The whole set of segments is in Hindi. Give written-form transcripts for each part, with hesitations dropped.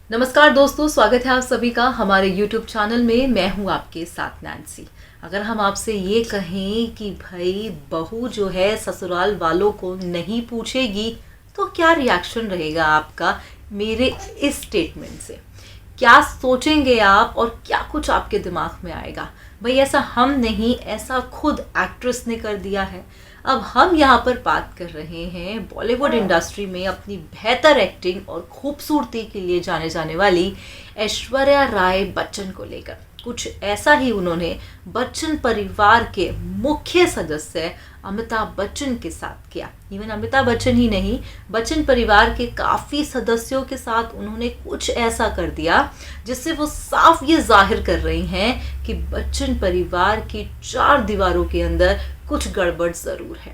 नमस्कार दोस्तों, स्वागत है आप सभी का हमारे YouTube चैनल में। मैं हूं आपके साथ नैन्सी। अगर हम आपसे ये कहें कि भाई बहू जो है ससुराल वालों को नहीं पूछेगी तो क्या रिएक्शन रहेगा आपका मेरे इस स्टेटमेंट से? क्या सोचेंगे आप और क्या कुछ आपके दिमाग में आएगा? भाई ऐसा हम नहीं, ऐसा खुद एक्ट्रेस ने कर दिया है। अब हम यहाँ पर बात कर रहे हैं बॉलीवुड इंडस्ट्री में अपनी बेहतर एक्टिंग और खूबसूरती के लिए जाने जाने वाली ऐश्वर्या राय बच्चन को लेकर। कुछ ऐसा ही उन्होंने बच्चन परिवार के मुख्य सदस्य अमिताभ बच्चन के साथ किया। इवन अमिताभ बच्चन ही नहीं, बच्चन परिवार के काफ़ी सदस्यों के साथ उन्होंने कुछ ऐसा कर दिया जिससे वो साफ ये जाहिर कर रही हैं कि बच्चन परिवार की चार दीवारों के अंदर कुछ गड़बड़ ज़रूर है।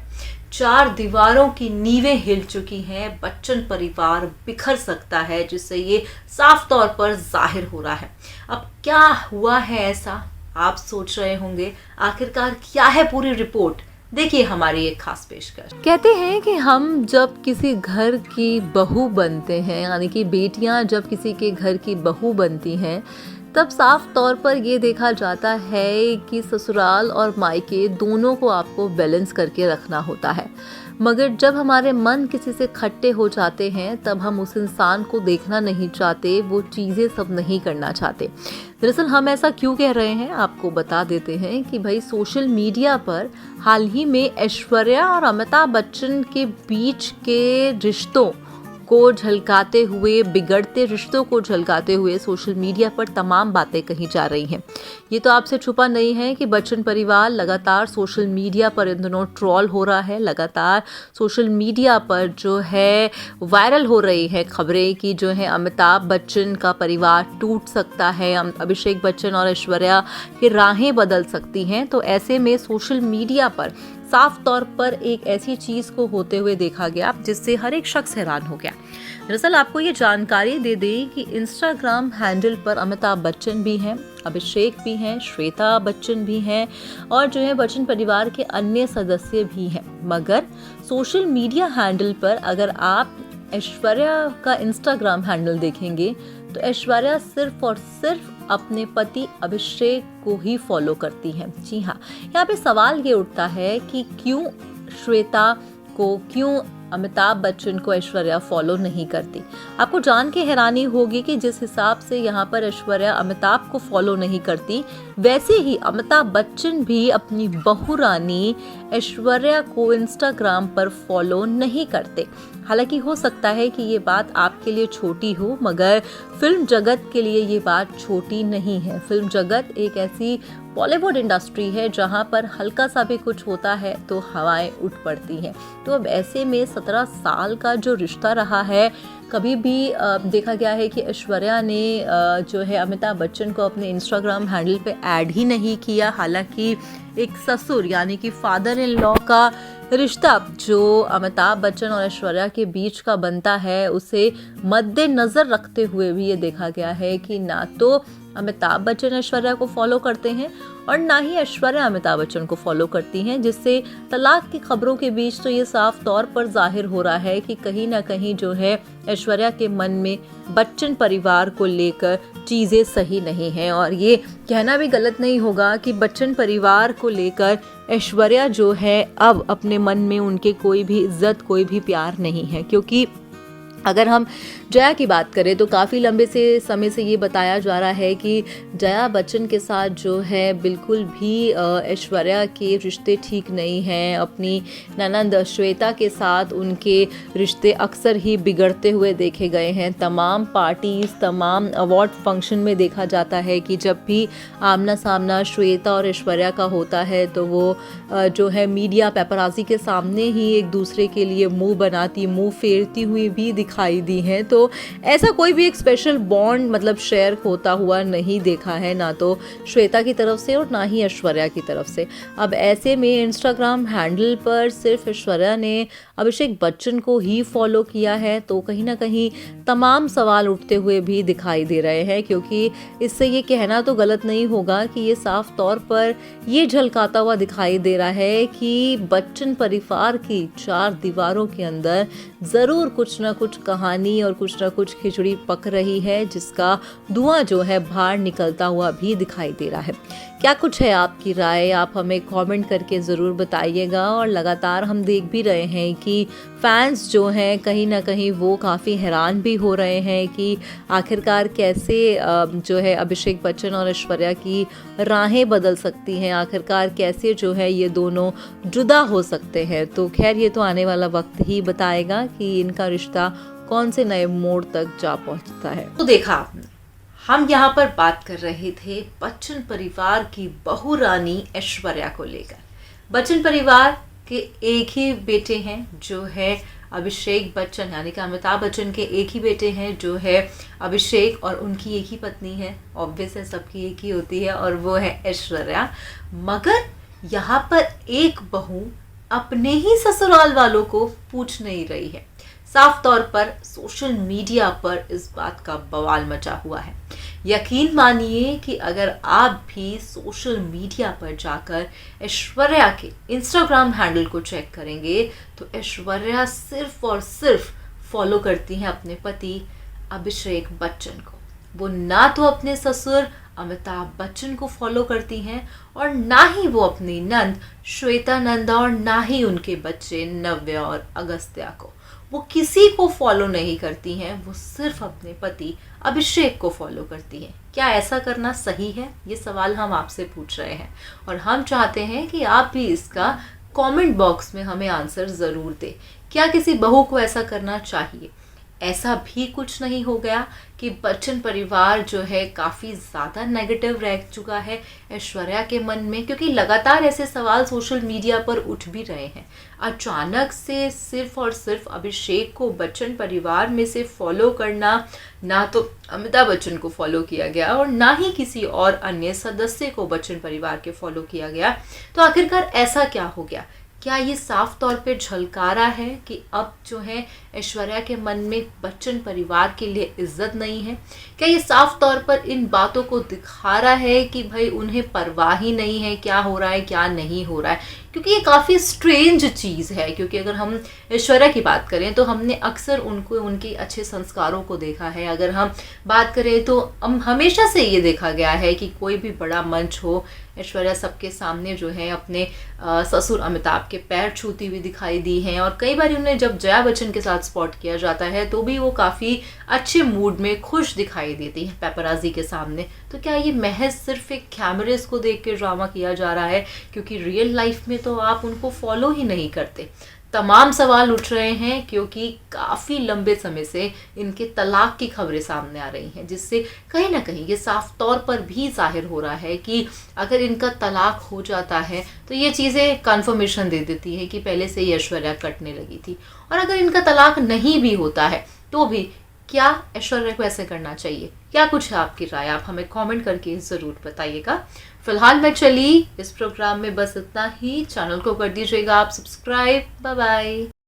चार दीवारों की नींवें हिल चुकी हैं, बच्चन परिवार बिखर सकता है, जिससे ये साफ तौर पर जाहिर हो रहा है। अब क्या हुआ है ऐसा, आप सोच रहे होंगे आखिरकार क्या है पूरी रिपोर्ट। देखिए हमारी एक खास पेशकश। कहते हैं कि हम जब किसी घर की बहू बनते हैं, यानी कि बेटियां जब किसी के घर की बहू बनती हैं, तब साफ तौर पर ये देखा जाता है कि ससुराल और मायके दोनों को आपको बैलेंस करके रखना होता है। मगर जब हमारे मन किसी से खट्टे हो जाते हैं तब हम उस इंसान को देखना नहीं चाहते, वो चीज़ें सब नहीं करना चाहते। दरअसल हम ऐसा क्यों कह रहे हैं आपको बता देते हैं कि भाई सोशल मीडिया पर हाल ही में ऐश्वर्या और अमिताभ बच्चन के बीच के रिश्तों को झलकाते हुए, बिगड़ते रिश्तों को झलकाते हुए सोशल मीडिया पर तमाम बातें कही जा रही हैं। ये तो आपसे छुपा नहीं है कि बच्चन परिवार लगातार सोशल मीडिया पर इन दिनों ट्रोल हो रहा है। लगातार सोशल मीडिया पर जो है वायरल हो रही है खबरें कि जो है अमिताभ बच्चन का परिवार टूट सकता है, अभिषेक बच्चन और ऐश्वर्या की राहें बदल सकती हैं। तो ऐसे में सोशल मीडिया पर साफ तौर पर एक ऐसी चीज़ को होते हुए देखा गया जिससे हर एक शख्स हैरान हो गया। दरअसल आपको ये जानकारी दे दें कि इंस्टाग्राम हैंडल पर अमिताभ बच्चन भी हैं, अभिषेक भी हैं, श्वेता बच्चन भी हैं और जो है बच्चन परिवार के अन्य सदस्य भी हैं। मगर सोशल मीडिया हैंडल पर अगर आप ऐश्वर्या का इंस्टाग्राम हैंडल देखेंगे तो ऐश्वर्या सिर्फ और सिर्फ अपने पति अभिषेक को ही फॉलो करती हैं। जी हाँ, यहाँ पे सवाल ये उठता है कि क्यों श्वेता को, क्यों अमिताभ बच्चन को ऐश्वर्या फॉलो नहीं करती। आपको जान के हैरानी होगी कि जिस हिसाब से यहाँ पर ऐश्वर्या अमिताभ को फॉलो नहीं करती, वैसे ही अमिताभ बच्चन भी अपनी बहू रानी ऐश्वर्या को इंस्टाग्राम पर फॉलो नहीं करते। हालांकि हो सकता है कि ये बात आपके लिए छोटी हो, मगर फिल्म जगत के लिए ये बात छोटी नहीं है। फिल्म जगत एक ऐसी बॉलीवुड इंडस्ट्री है जहां पर हल्का सा भी कुछ होता है तो हवाएं उठ पड़ती हैं। तो अब ऐसे में 17 साल का जो रिश्ता रहा है, कभी भी देखा गया है कि ऐश्वर्या ने जो है अमिताभ बच्चन को अपने इंस्टाग्राम हैंडल पे ऐड ही नहीं किया। हालांकि एक ससुर यानी कि फादर इन लॉ का रिश्ता जो अमिताभ बच्चन और ऐश्वर्या के बीच का बनता है, उसे मद्देनज़र रखते हुए भी ये देखा गया है कि ना तो अमिताभ बच्चन ऐश्वर्या को फॉलो करते हैं और ना ही ऐश्वर्या अमिताभ बच्चन को फॉलो करती हैं, जिससे तलाक की खबरों के बीच तो ये साफ तौर पर जाहिर हो रहा है कि कहीं ना कहीं जो है ऐश्वर्या के मन में बच्चन परिवार को लेकर चीज़ें सही नहीं हैं। और ये कहना भी गलत नहीं होगा कि बच्चन परिवार को लेकर ऐश्वर्या जो है अब अपने मन में उनके कोई भी इज्जत, कोई भी प्यार नहीं है। क्योंकि अगर हम जया की बात करें तो काफ़ी लंबे से समय से ये बताया जा रहा है कि जया बच्चन के साथ जो है बिल्कुल भी ऐश्वर्या के रिश्ते ठीक नहीं हैं। अपनी ननंद श्वेता के साथ उनके रिश्ते अक्सर ही बिगड़ते हुए देखे गए हैं। तमाम पार्टीज़, तमाम अवार्ड फंक्शन में देखा जाता है कि जब भी आमना सामना श्वेता और ऐश्वर्या का होता है तो वो जो है मीडिया पेपराजी के सामने ही एक दूसरे के लिए मुंह बनाती, मुंह फेरती हुई भी दिखाई दी हैं। तो ऐसा कोई भी एक स्पेशल बॉन्ड मतलब शेयर होता हुआ नहीं देखा है, ना तो श्वेता की तरफ से और ना ही ऐश्वर्या की तरफ से। अब ऐसे में इंस्टाग्राम हैंडल पर सिर्फ ऐश्वर्या ने अभिषेक बच्चन को ही फॉलो किया है, तो कहीं ना कहीं तमाम सवाल उठते हुए भी दिखाई दे रहे हैं, क्योंकि इससे ये कहना तो गलत नहीं होगा कि ये साफ तौर पर ये झलकाता हुआ दिखाई दे रहा है कि बच्चन परिवार की चार दीवारों के अंदर ज़रूर कुछ ना कुछ कहानी और कुछ ना कुछ खिचड़ी पक रही है, जिसका धुआं जो है बाहर निकलता हुआ भी दिखाई दे रहा है। क्या कुछ है आपकी राय, आप हमें कमेंट करके ज़रूर बताइएगा। और लगातार हम देख भी रहे हैं कि फैंस जो हैं कहीं ना कहीं वो काफ़ी हैरान भी हो रहे हैं कि आखिरकार कैसे जो है अभिषेक बच्चन और ऐश्वर्या की राहें बदल सकती हैं, आखिरकार कैसे जो है ये दोनों जुदा हो सकते हैं। तो खैर ये तो आने वाला वक्त ही बताएगा कि इनका रिश्ता कौन से नए मोड़ तक जा पहुंचता है। तो देखा आपने, हम यहाँ पर बात कर रहे थे बच्चन परिवार की बहू रानी ऐश्वर्या को लेकर। बच्चन परिवार के एक ही बेटे हैं जो है अभिषेक बच्चन, यानी कि अमिताभ बच्चन के एक ही बेटे हैं जो है अभिषेक, और उनकी एक ही पत्नी है, ऑब्वियस है सबकी एक ही होती है, और वो है ऐश्वर्या। मगर यहाँ पर एक बहू अपने ही ससुराल वालों को पूछ नहीं रही है। साफ तौर पर सोशल मीडिया पर इस बात का बवाल मचा हुआ है। यकीन मानिए कि अगर आप भी सोशल मीडिया पर जाकर ऐश्वर्या के इंस्टाग्राम हैंडल को चेक करेंगे तो ऐश्वर्या सिर्फ और सिर्फ फॉलो करती हैं अपने पति अभिषेक बच्चन को। वो ना तो अपने ससुर अमिताभ बच्चन को फॉलो करती हैं और ना ही वो अपनी नंद श्वेता नंदा और ना ही उनके बच्चे नव्या और अगस्त्या को। वो किसी को फॉलो नहीं करती हैं, वो सिर्फ अपने पति अभिषेक को फॉलो करती हैं। क्या ऐसा करना सही है? ये सवाल हम आपसे पूछ रहे हैं और हम चाहते हैं कि आप भी इसका कमेंट बॉक्स में हमें आंसर ज़रूर दें। क्या किसी बहू को ऐसा करना चाहिए? ऐसा भी कुछ नहीं हो गया कि बच्चन परिवार जो है काफ़ी ज़्यादा नेगेटिव रह चुका है ऐश्वर्या के मन में, क्योंकि लगातार ऐसे सवाल सोशल मीडिया पर उठ भी रहे हैं। अचानक से सिर्फ और सिर्फ अभिषेक को बच्चन परिवार में से फॉलो करना, ना तो अमिताभ बच्चन को फॉलो किया गया और ना ही किसी और अन्य सदस्य को बच्चन परिवार के फॉलो किया गया। तो आखिरकार ऐसा क्या हो गया? क्या ये साफ तौर पे झलका रहा है कि अब जो है ऐश्वर्या के मन में बच्चन परिवार के लिए इज्जत नहीं है? क्या ये साफ तौर पर इन बातों को दिखा रहा है कि भाई उन्हें परवाह ही नहीं है क्या हो रहा है क्या नहीं हो रहा है? क्योंकि ये काफ़ी स्ट्रेंज चीज़ है, क्योंकि अगर हम ऐश्वर्या की बात करें तो हमने अक्सर उनको उनके अच्छे संस्कारों को देखा है। अगर हम बात करें तो हम हमेशा से ये देखा गया है कि कोई भी बड़ा मंच हो, ऐश्वर्या सबके सामने जो है अपने ससुर अमिताभ के पैर छूती हुई दिखाई दी हैं, और कई बार उन्हें जब जया बच्चन के साथ स्पॉट किया जाता है तो भी वो काफ़ी अच्छे मूड में खुश दिखाई देती हैं पेपराजी के सामने। तो क्या ये महज सिर्फ एक कैमरेस को देख के ड्रामा किया जा रहा है? क्योंकि रियल लाइफ में तो आप उनको फॉलो ही नहीं करते। तमाम सवाल उठ रहे हैं क्योंकि काफ़ी लंबे समय से इनके तलाक की खबरें सामने आ रही हैं, जिससे कहीं ना कहीं ये साफ तौर पर भी जाहिर हो रहा है कि अगर इनका तलाक हो जाता है तो ये चीज़ें कन्फर्मेशन दे देती है कि पहले से ही ऐश्वर्या कटने लगी थी। और अगर इनका तलाक नहीं भी होता है तो भी क्या ऐश्वर्या को ऐसे करना चाहिए? क्या कुछ है आपकी राय? आप हमें कमेंट करके ज़रूर बताइएगा। फिलहाल मैं चली इस प्रोग्राम में बस इतना ही। चैनल को कर दीजिएगा आप सब्सक्राइब। Bye bye.